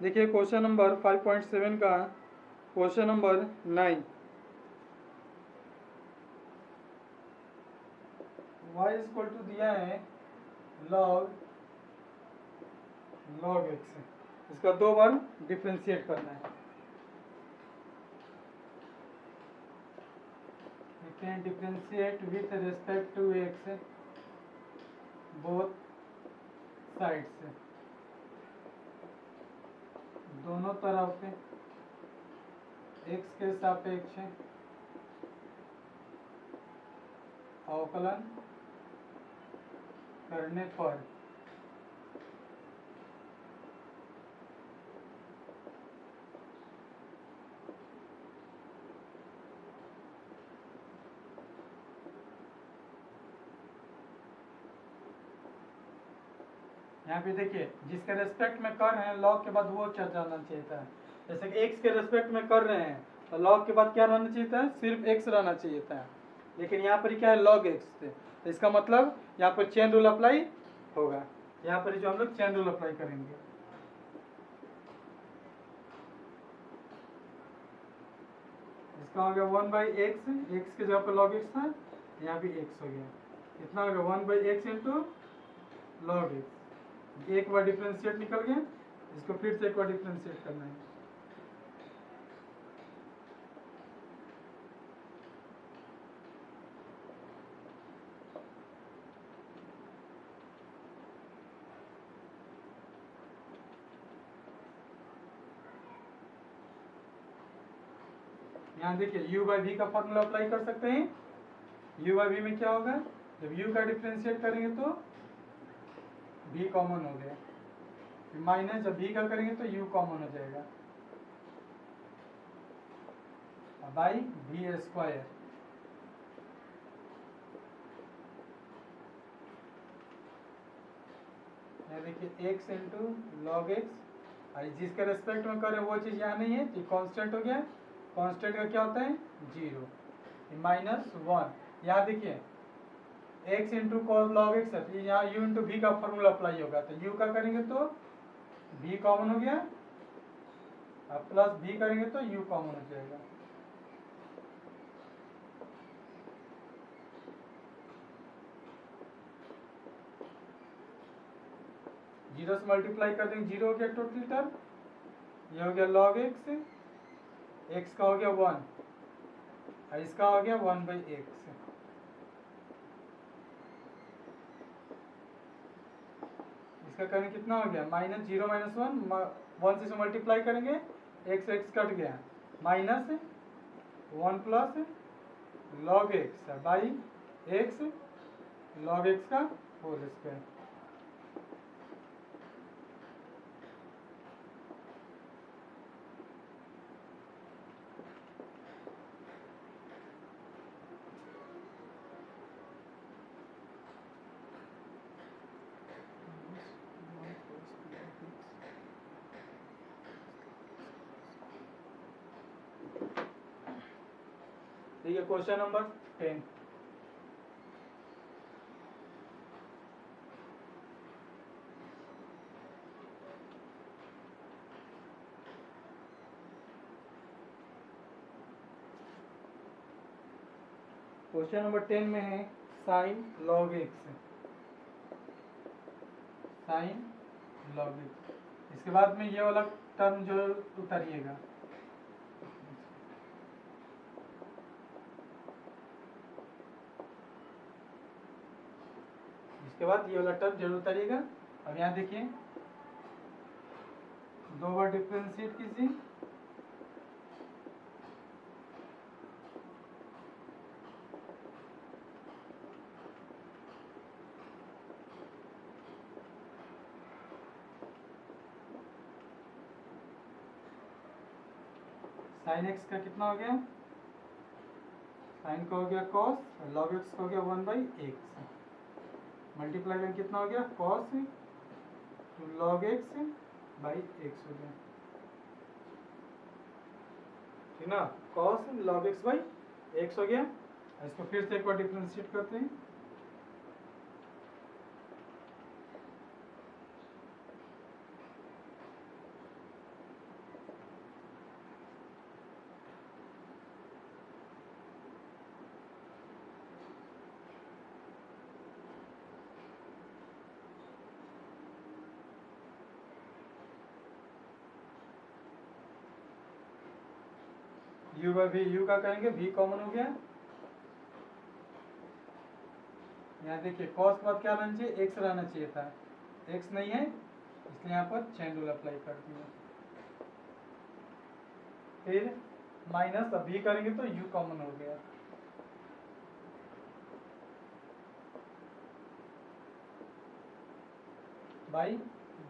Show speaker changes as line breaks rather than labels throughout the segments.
देखिए question number 5.7 का question number 9, y is equal to दिया है log x, इसका 2 बार डिफ्रेंशिएट करना है। लिखते हैं differentiate with respect to x both side से, दोनों तरफ x के सापेक्ष अवकलन करने पर यहाँ पे देखिए जिसके रेस्पेक्ट में कर रहे हैं लॉग के बाद वो चल जाना चाहिए था। जैसे कि x के रेस्पेक्ट में कर रहे हैं तो लॉग के बाद क्या रहना चाहिए था, सिर्फ x रहना चाहिए था, लेकिन यहाँ पर क्या है log x थे, तो इसका मतलब यहाँ पर चेन रूल अप्लाई होगा। यहाँ पर जो हम लोग चेन रूल अप्लाई करेंगे, इसका हो गया 1/x, x के जगह पर log x था, यहाँ भी x हो गया, इतना हो गया 1/x इंटू log x। एक बार डिफरेंशिएट निकल गया, इसको फिर से एक बार डिफरेंशिएट करना है। यहाँ देखिए u/v का फॉर्मूला अप्लाई कर सकते हैं। u/v में क्या होगा, जब u का डिफरेंशिएट करेंगे तो v कॉमन हो गया, माइनस जब v का करेंगे तो u कॉमन हो जाएगा, बाई v स्क्वायर। देखिए x इंटू लॉग एक्स, और जिसके रेस्पेक्ट में करें वो चीज़ यहाँ नहीं है तो कांस्टेंट हो गया, कांस्टेंट का क्या होता है 0, -1। यहाँ देखिए x इंटू लॉग एक्स है, तो यहाँ u इंटू v का फॉर्मूला अप्लाई होगा, तो u का करेंगे तो v कॉमन हो गया, और प्लस v करेंगे तो u कॉमन हो जाएगा। जीरो से मल्टीप्लाई कर देंगे, 0 हो गया टोटल टर्म, ये हो गया log x, x का हो गया 1 और इसका हो गया 1/x। इसका करेंगे कितना हो गया, -0 -1, 1 से मल्टीप्लाई करेंगे, x कट गया, -1 plus log x by x log x का होल स्क्वायर। देखिए क्वेश्चन नंबर 10, क्वेश्चन नंबर 10 में है sine log x, sine log x। इसके बाद में ये वाला टर्म जो उतारिएगा, इसके बाद ये वाला टर्म जरूर उतारिएगा। अब यहाँ देखिए 2 बार डिफरेंशिएट कीजिए, साइन x का कितना हो गया, साइन का हो गया cos, log x का हो गया 1/x, मल्टीप्लाई करें कितना हो गया cos log x by x हो गया, ठीक ना, cos log x by x हो गया। इसको फिर से एक बार डिफरेंशिएट करते हैं, यू बाई वी, यू का करेंगे वी कॉमन हो गया। यहाँ देखिए कॉस के बाद क्या रहना चाहिए, एक्स रहना चाहिए था, एक्स नहीं है इसलिए यहाँ पर चेन रूल अप्लाई कर दिया। फिर माइनस, अब वी करेंगे तो यू कॉमन हो गया, बाई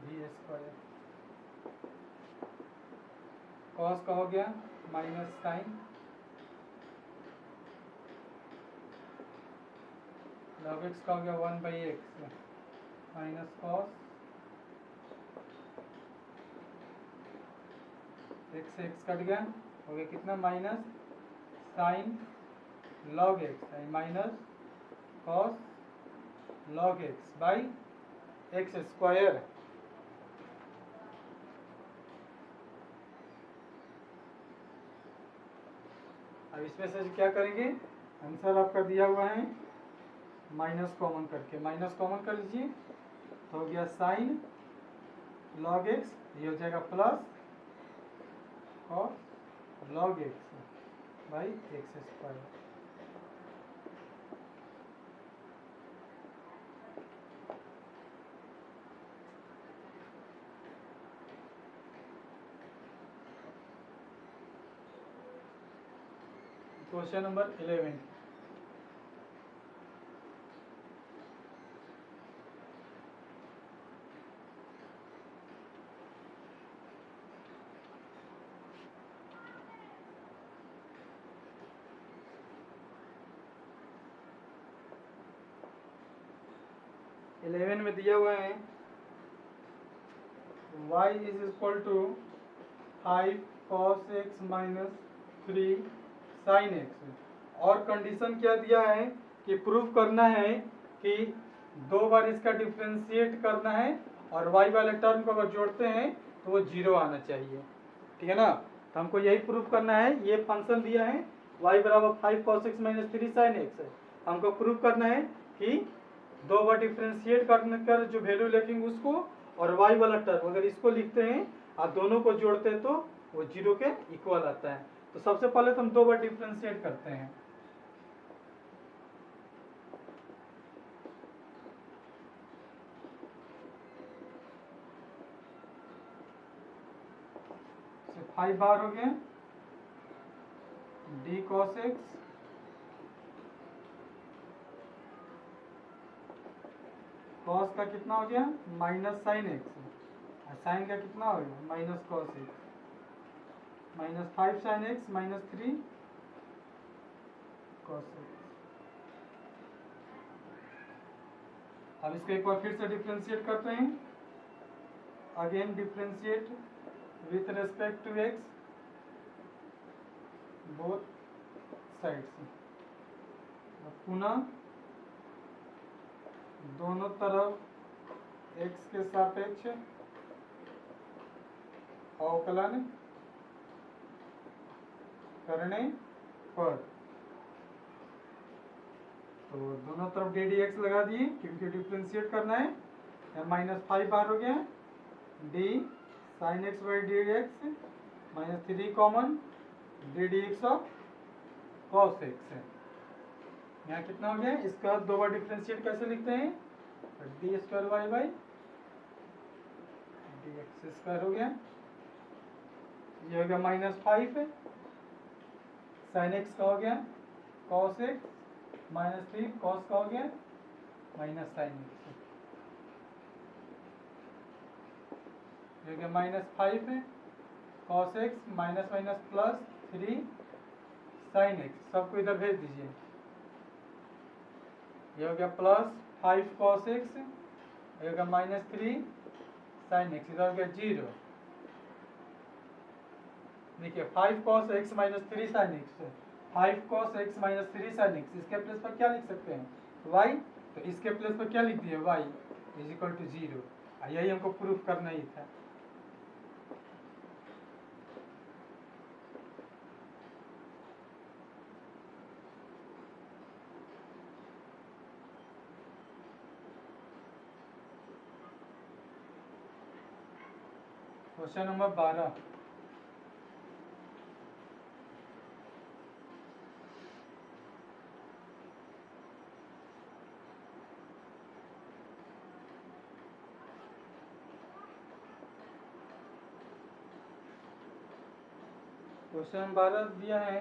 वी स्क्वायर। कॉस का हो गया माइनस साइन, लॉग एक्स का हो गया 1/x माइनस कॉस, एक्स से एक्स कट गया, हो गया कितना minus sign log x minus cos log x by x square. अब इसमें से क्या करेंगे, आंसर आपका दिया हुआ है माइनस कॉमन करके, माइनस कॉमन कर लीजिए तो हो गया साइन लॉग एक्स, ये हो जाएगा plus cos log x by x square. Question number 11, में दिया हुआ है y is equal to 5 cos x minus 3 sin x, और कंडीशन क्या दिया है कि प्रूव करना है कि 2 बार इसका डिफ्रेंशिएट करना है और y वाले टर्म को अगर जोड़ते हैं तो वो 0 आना चाहिए, ठीक है ना। तो हमको यही प्रूव करना है, ये फंक्शन दिया है y बराबर 5 cos x minus 3 sin x है, हमको प्रूव करना है कि 2 बार डिफ्रेंशिएट करने कर जो वैल्यू लिखेंगे उसको और y वाला टर्म अगर इसको लिखते हैं और दोनों को जोड़ते हैं तो वो 0 के इक्वल आता है। तो सबसे पहले तो हम 2 बार डिफ्रेंशिएट करते हैं, तो 5 बार हो गए d cos x cos का कितना हो गया माइनस साइन एक्स, और साइन का कितना हो गया minus cos x minus 5 sine x minus 3 cos x. अब इसको एक बार फिर से डिफ्रेंशिएट करते हैं, again differentiate with respect to x both sides, पुनः दोनों तरफ x के सापेक्ष अवकलन करने पर, तो दोनों तरफ डी डी एक्स लगा दिए क्योंकि डिफ्रेंशिएट करना है, माइनस 5 बार हो गया D sine x by d x minus 3 common D D x of cos x है। यहाँ कितना हो गया, इसका 2 बार डिफ्रेंशिएट कैसे लिखते हैं, d square y by d x square हो गया, ये हो गया माइनस 5 साइन एक्स का हो गया कॉस एक्स माइनस 3 कॉस का हो गया माइनस साइन एक्स, ये हो गया minus 5 cos x minus minus plus 3 sine x, सबको इधर भेज दीजिए, ये हो गया प्लस 5 cos x, ये हो गया माइनस 3 sin x, इधर हो गया 0। देखिए 5 cos x minus 3 sin x, 5 cos x minus 3 sin x, इसके प्लेस पर क्या लिख सकते हैं y, तो इसके प्लेस पर क्या लिख दिए y इज इक्वल टू 0, यही हमको प्रूफ करना ही था। क्वेश्चन नंबर 12, क्वेश्चन नंबर 12 दिया है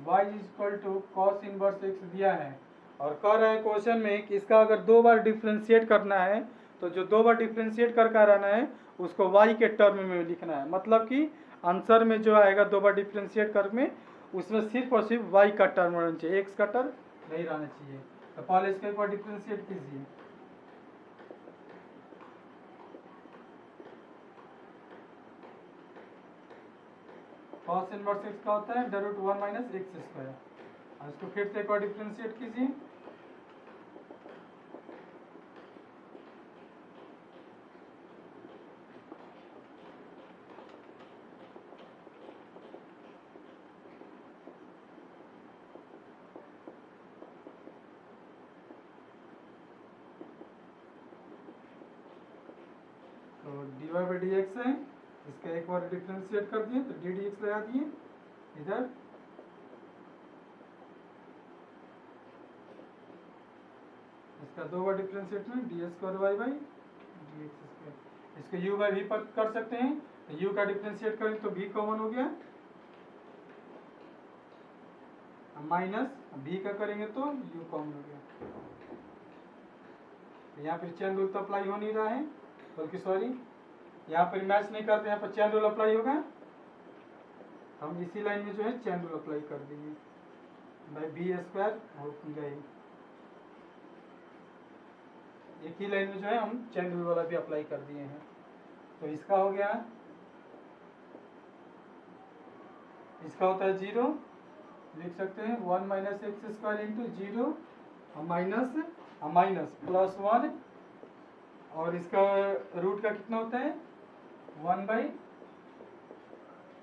y is equal to cos inverse x दिया है और कह रहा है क्वेश्चन में कि इसका अगर 2 बार डिफ्रेंशिएट करना है तो जो 2 बार डिफ्रेंशिएट करके रहना है उसको y के टर्म में लिखना है। मतलब कि आंसर में जो आएगा 2 बार डिफ्रेंशिएट कर में उसमें सिर्फ और सिर्फ y का टर्म रहना चाहिए, x का टर्म नहीं रहना चाहिए। तो पहले इसको एक बार डिफ्रेंशिएट कीजिए। कॉस इनवर्स x का होता है √1 माइनस एक्स स्क्वायर। और इसको फिर से एक बार डिफ्रेंशिएट कीजिए। तो dy बाई डी एक्स है, इसका एक बार डिफ्रेंशिएट कर दिए तो डी डी एक्स लगा दिए इधर। इसका 2 बार डिफ्रेंशिएट में d square y by d x square. इसको यू बाई वी पर कर सकते हैं तो यू का डिफ्रेंशिएट करें तो वी कॉमन हो गया, माइनस वी का करेंगे तो यू कॉमन हो गया। यहाँ पर चेन रूल तो अप्लाई हो नहीं रहा है, बल्कि सॉरी यहाँ पर मैच नहीं करते, यहाँ पर चेन रूल अप्लाई होगा। हम इसी लाइन में जो है चेन रूल अप्लाई कर देंगे बाई बी स्क्वायर हो गई। एक ही लाइन में जो है हम चेन रूल वाला भी अप्लाई कर दिए हैं। तो इसका हो गया, इसका होता है 0, लिख सकते हैं 1 minus x square into 0 minus plus 1 और इसका रूट का कितना होता है 1 बाई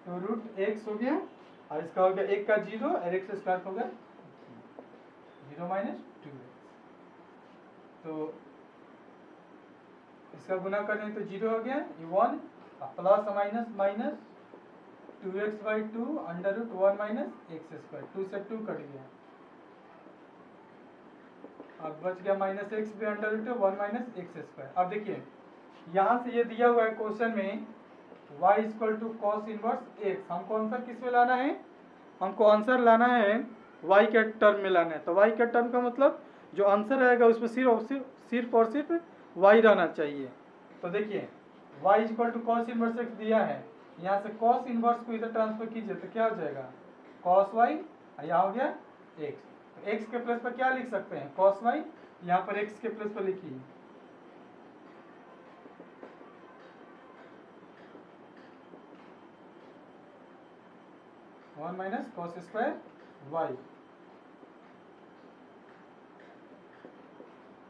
तो रूट एक्स हो गया और इसका हो गया 1 का 0 और एक्स स्क्वायर हो गया 0 माइनस 2x। तो इसका गुना करें तो 0 हो गया 1 plus minus minus 2x by 2 under root 1 minus x square, 2 से 2 कट गया अब बच गया माइनस एक्स भी under root 1 minus x square. अब देखिए यहाँ से ये दिया हुआ है क्वेश्चन में y equal to cos inverse x, हमको आंसर किस में लाना है, हमको आंसर लाना है y के टर्म में लाना है। तो y के टर्म का मतलब जो आंसर आएगा उसमें सिर्फ और सिर्फ y रहना चाहिए। तो देखिए y equal to cos inverse x दिया है, यहाँ से कॉस इनवर्स को इधर ट्रांसफर कीजिए तो क्या हो जाएगा कॉस y, यहाँ हो गया x। तो x के प्लेस पर क्या लिख सकते हैं कॉस y, यहाँ पर x के प्लेस पर लिखिए one minus cos square y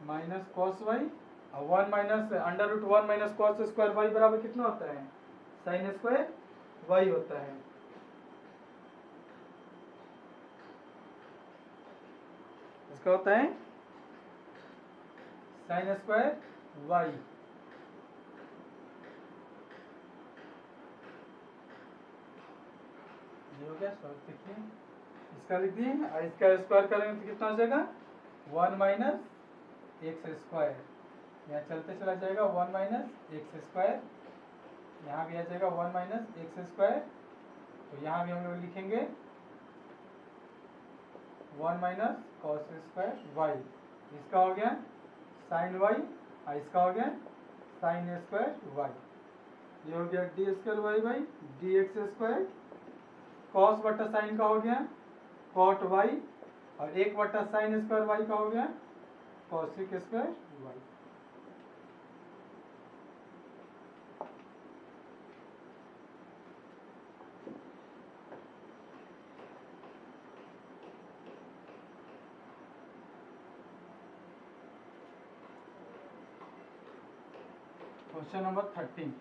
minus cos y और 1 minus under root 1 minus cos square y बराबर कितना होता है साइन स्क्वायर वाई होता है। इसका होता है साइन स्क्वायर वाई। ये हो गया सॉल्व। देखिए इसका लिख दिए और इसका स्क्वायर करेंगे तो कितना हो जाएगा 1 माइनस एक्स स्क्वायर, यहाँ चलते चला जाएगा 1 माइनस एक्स स्क्वायर, यहाँ भी आ जाएगा 1 माइनस एक्स स्क्वायर। तो यहाँ भी हम लोग लिखेंगे 1 माइनस कॉस स्क्वायर वाई। इसका हो गया साइन वाई और इसका हो गया साइन स्क्वायर वाई। ये हो गया d square y by d x square, cos बटा साइन का हो गया कॉट वाई और 1 बटा साइन स्क्वायर वाई का हो गया cosec square y. Question number 13।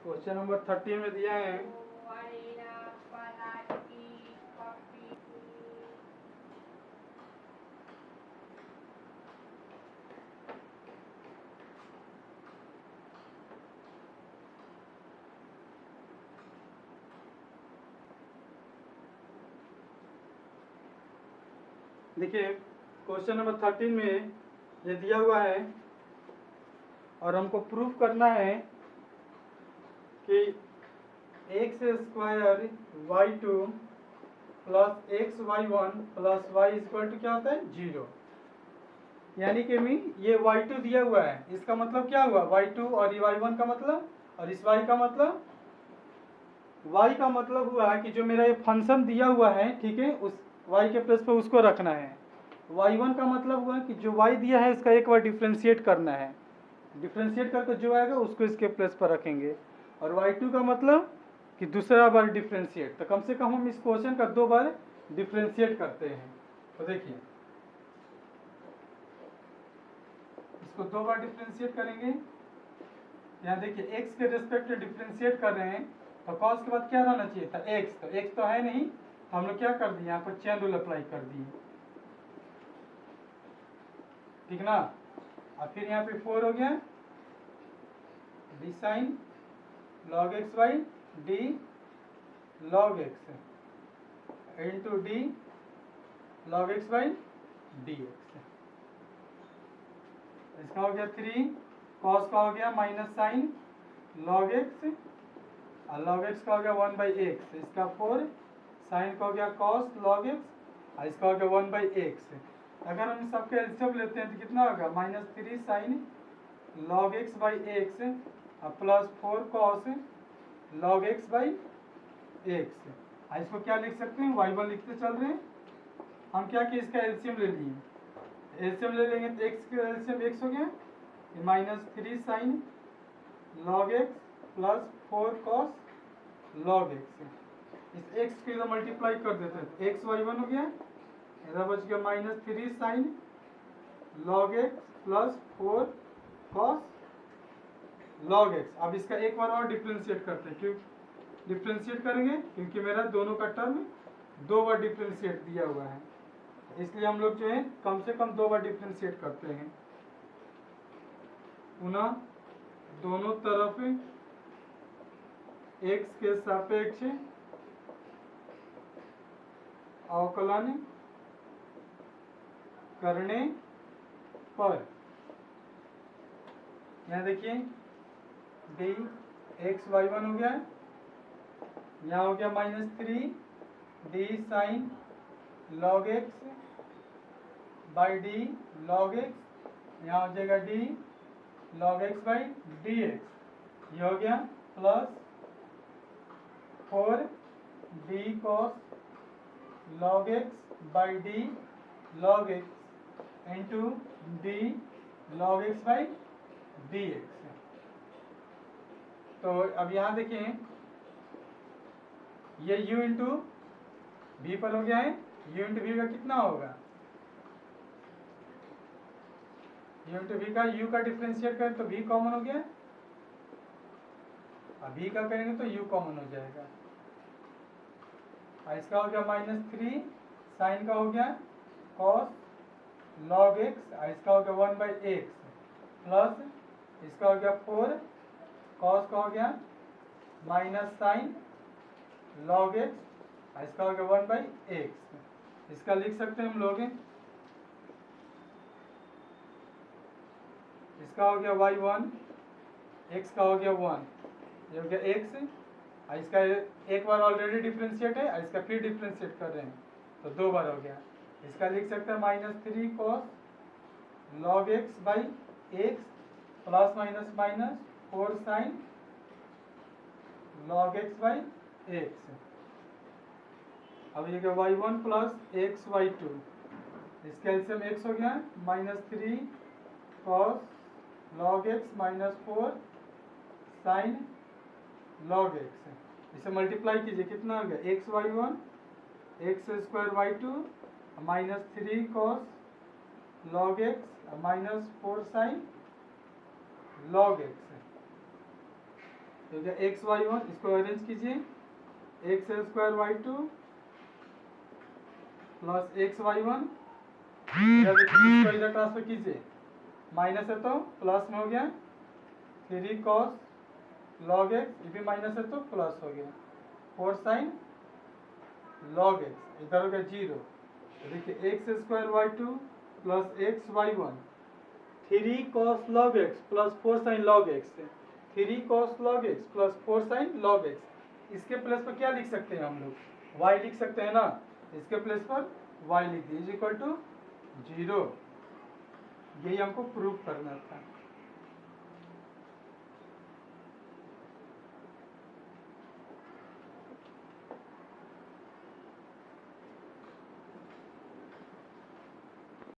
Question number 13 में दिया है देखिए क्वेश्चन नंबर 13 में ये दिया हुआ है और हमको प्रूफ करना है कि x square y two plus x y one plus y equal to क्या होता है 0। यानी कि ये y2 दिया हुआ है, इसका मतलब क्या हुआ y2 और ये y1 का मतलब, और इस y का मतलब, y का मतलब हुआ कि जो मेरा ये फंक्शन दिया हुआ है, ठीक है, उस y के प्लेस पे उसको रखना है। y1 का मतलब हुआ कि जो y दिया है इसका एक बार डिफ्रेंशिएट करना है, डिफ्रेंशिएट करके जो आएगा उसको इसके प्लेस पर रखेंगे। और y2 का मतलब कि दूसरा बार डिफ्रेंशिएट, तो कम से कम हम इस क्वेश्चन का 2 बार डिफ्रेंशिएट करते हैं। तो देखिए इसको 2 बार डिफ्रेंशिएट करेंगे। यहाँ देखिए x के रेस्पेक्ट में डिफ्रेंशिएट कर रहे हैं तो cos के बाद क्या रहना चाहिए था x, तो x तो है नहीं, तो हम लोग क्या कर दिए यहाँ पर चेन रूल अप्लाई कर दिए, ठीक ना। और फिर यहाँ पे 4 हो गया d sine log x by d log x into d log x by dx। इसका हो गया 3, cos का हो गया माइनस साइन log x और log x का हो गया 1/x, इसका 4, साइन का हो गया cos log x और इसका हो गया 1/x। अगर हम सबके एलसीएम लेते हैं तो कितना होगा -3 sine log x by x और plus 4 cos log x by x. इसको क्या लिख सकते हैं y1 लिखते चल रहे हैं। हम क्या किए इसका एलसीएम ले लिए, एलसीएम ले लेंगे तो x का एलसीएम x हो गया -3 sine log x plus 4 cos log x। इस x के इधर मल्टीप्लाई कर देते हैं तो x y1 हो गया, इधर बच गया -3 sine log x plus 4 cos log x। अब इसका एक बार और डिफ्रेंशिएट करते हैं, क्यों डिफ्रेंशिएट करेंगे क्योंकि मेरा दोनों का टर्म 2 बार डिफ्रेंशिएट दिया हुआ है, इसलिए हम लोग जो है कम से कम 2 बार डिफ्रेंशिएट करते हैं। पुनः दोनों तरफ x के सापेक्ष अवकलन करने पर, यहाँ देखिए d x y1 हो गया, यहाँ हो गया -3 d sine log x by d log x, यहाँ हो जाएगा d log x by dx, ये हो गया plus 4 d cos log x by d log x into d log x by dx। तो अब यहाँ देखें ये u इंटू v पर हो गया है, u इंटू v का कितना होगा, u इंटू v का u का डिफ्रेंशिएट करें तो v कॉमन हो गया, अब v का करेंगे तो u कॉमन हो जाएगा। और इसका हो गया -3 साइन का हो गया cos log x और इसका हो गया 1/x प्लस इसका हो गया 4 cos का हो गया माइनस साइन log x और इसका हो गया 1/x। इसका लिख सकते हैं हम लोग, इसका हो गया y1, x का हो गया 1, ये हो गया x और इसका एक बार ऑलरेडी डिफ्रेंशिएट है और इसका फिर डिफ्रेंशिएट कर रहे हैं तो 2 बार हो गया। इसका लिख सकते हैं -3 cos log x by x plus minus minus 4 sine log x by x। अब ये क्या y1 प्लस x y2, इसका एलसीएम x हो गया -3 cos log x minus 4 sine log x। इसे मल्टीप्लाई कीजिए कितना हो गया x y1 x square y2 -3 cos log x minus 4 sine log x। तो क्या x y1, इसको अरेंज कीजिए x square y2 plus x y1, इसको इधर ट्रांसफर कीजिए, माइनस है तो प्लस में हो गया 3 cos log x, ये भी माइनस है तो प्लस हो गया 4 साइन log x, इधर हो गया 0 तो देखिए x square y two plus x y one, 3 cos log x plus 4 sin log x, 3 cos log x plus 4 sin log x, इसके प्लेस पर क्या लिख सकते हैं हम लोग, y लिख सकते हैं ना, इसके प्लेस पर y लिख दिए इज इक्वल टू 0। यही हमको प्रूव करना था।